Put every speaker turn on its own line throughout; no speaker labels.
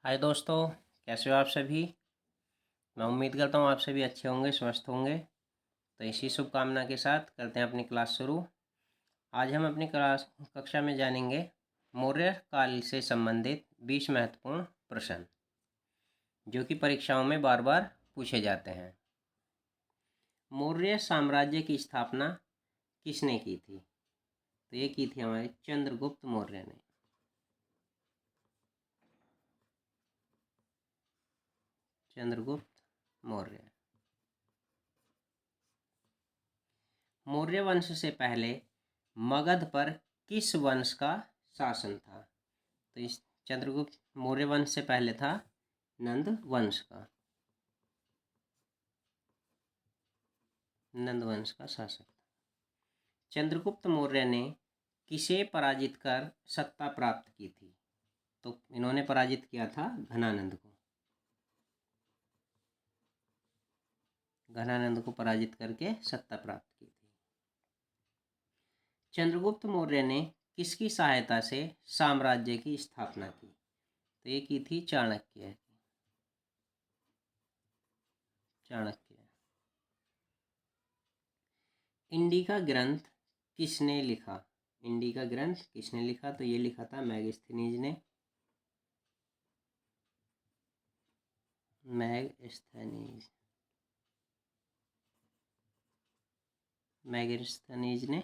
हाय दोस्तों, कैसे हो आप सभी। मैं उम्मीद करता हूँ आप सभी अच्छे होंगे, स्वस्थ होंगे। तो इसी शुभकामना के साथ करते हैं अपनी क्लास शुरू। आज हम अपनी क्लास कक्षा में जानेंगे मौर्य काल से संबंधित 20 महत्वपूर्ण प्रश्न जो कि परीक्षाओं में बार बार पूछे जाते हैं। मौर्य साम्राज्य की स्थापना किसने की थी? तो ये की थी हमारे चंद्रगुप्त मौर्य ने। चंद्रगुप्त मौर्य। मौर्य वंश से पहले मगध पर किस वंश का शासन था? तो इस चंद्रगुप्त मौर्य वंश से पहले था नंद वंश का। नंद वंश का शासक था। चंद्रगुप्त मौर्य ने किसे पराजित कर सत्ता प्राप्त की थी? तो इन्होंने पराजित किया था घनानंद को। घनानंद को पराजित करके सत्ता प्राप्त की थी। चंद्रगुप्त मौर्य ने किसकी सहायता से साम्राज्य की स्थापना की? तो ये की थी चाणक्य। चाणक्य। इंडिका ग्रंथ किसने लिखा? इंडिका ग्रंथ किसने लिखा? तो ये लिखा था मैगस्थनीज ने। मैगस्थनीज। मैगस्थनीज ने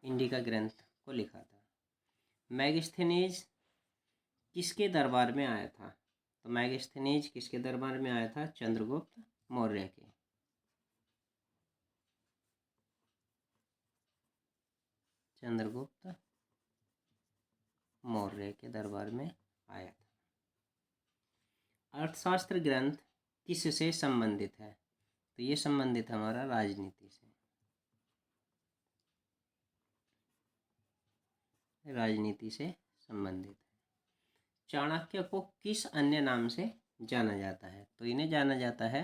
इंडिका ग्रंथ को लिखा था। मैगस्थनीज किसके दरबार में आया था? तो मैगस्थनीज किसके दरबार में आया था? चंद्रगुप्त मौर्य के। चंद्रगुप्त मौर्य के दरबार में आया था। अर्थशास्त्र ग्रंथ किससे संबंधित है? तो ये संबंधित हमारा राजनीति से। राजनीति से संबंधित है। चाणक्य को किस अन्य नाम से जाना जाता है? तो इन्हें जाना जाता है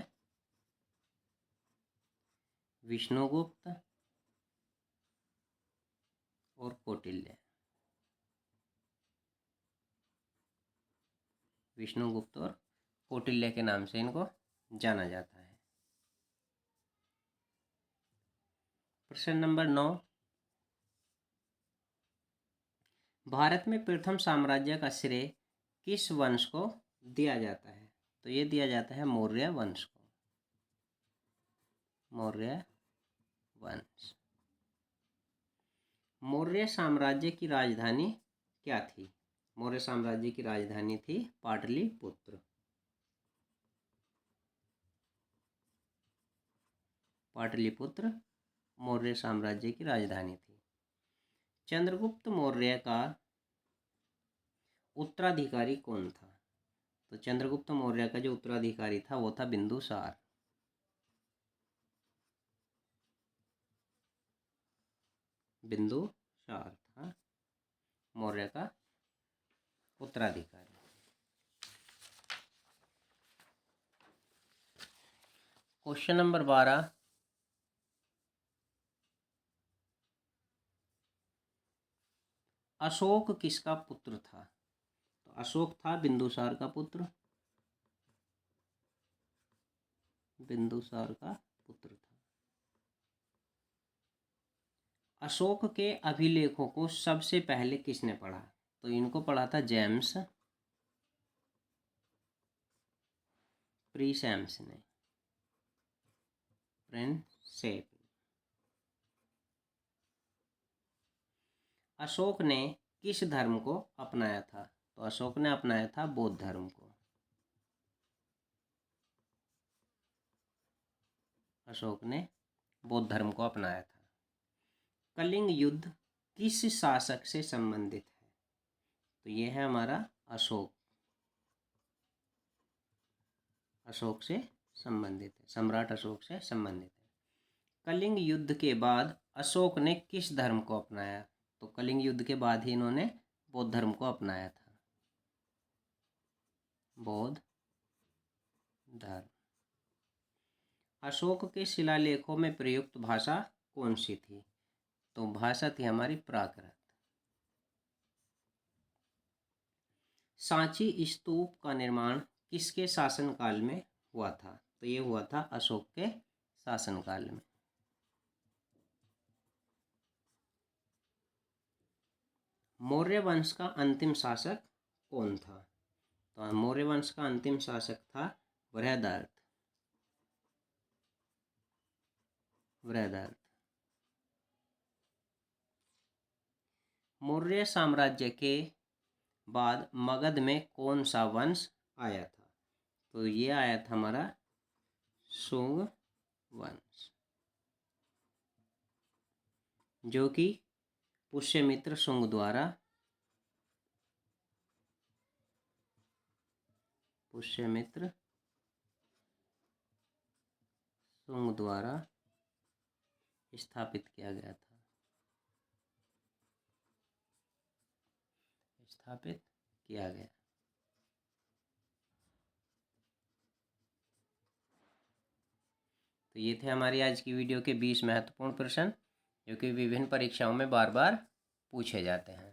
विष्णुगुप्त और कौटिल्य। विष्णुगुप्त और कौटिल्य के नाम से इनको जाना जाता है। प्रश्न नंबर 9। भारत में प्रथम साम्राज्य का श्रेय किस वंश को दिया जाता है? तो ये दिया जाता है मौर्य वंश को। मौर्य वंश। मौर्य साम्राज्य की राजधानी क्या थी? मौर्य साम्राज्य की राजधानी थी पाटलिपुत्र। पाटलिपुत्र मौर्य साम्राज्य की राजधानी थी। चंद्रगुप्त मौर्य का उत्तराधिकारी कौन था? तो चंद्रगुप्त मौर्य का जो उत्तराधिकारी था वो था बिंदुसार। बिंदुसार था मौर्य का उत्तराधिकारी। Question number 12। अशोक किसका पुत्र था? तो अशोक था बिंदुसार का पुत्र। बिंदुसार का पुत्र था। अशोक के अभिलेखों को सबसे पहले किसने पढ़ा? तो इनको पढ़ा था जेम्स प्रीसेम्स ने। प्रिंसेप। अशोक ने किस धर्म को अपनाया था? तो अशोक ने अपनाया था बौद्ध धर्म को। अशोक ने बौद्ध धर्म को अपनाया था। कलिंग युद्ध किस शासक से संबंधित है? तो ये है हमारा अशोक। अशोक से संबंधित है, सम्राट अशोक से संबंधित है। कलिंग युद्ध के बाद अशोक ने किस धर्म को अपनाया? तो कलिंग युद्ध के बाद ही इन्होंने बौद्ध धर्म को अपनाया था। बौद्ध धर्म। अशोक के शिलालेखों में प्रयुक्त भाषा कौन सी थी? तो भाषा थी हमारी प्राकृत। सांची स्तूप का निर्माण किसके शासनकाल में हुआ था? तो ये हुआ था अशोक के शासनकाल में। मौर्य वंश का अंतिम शासक कौन था? तो मौर्य वंश का अंतिम शासक था बृहदारथ। मौर्य साम्राज्य के बाद मगध में कौन सा वंश आया था? तो ये आया था हमारा शुंग वंश, जो कि पुष्यमित्र शुंग द्वारा स्थापित किया गया था। तो ये थे हमारी आज की वीडियो के 20 महत्वपूर्ण प्रश्न, जो कि विभिन्न परीक्षाओं में बार बार पूछे जाते हैं।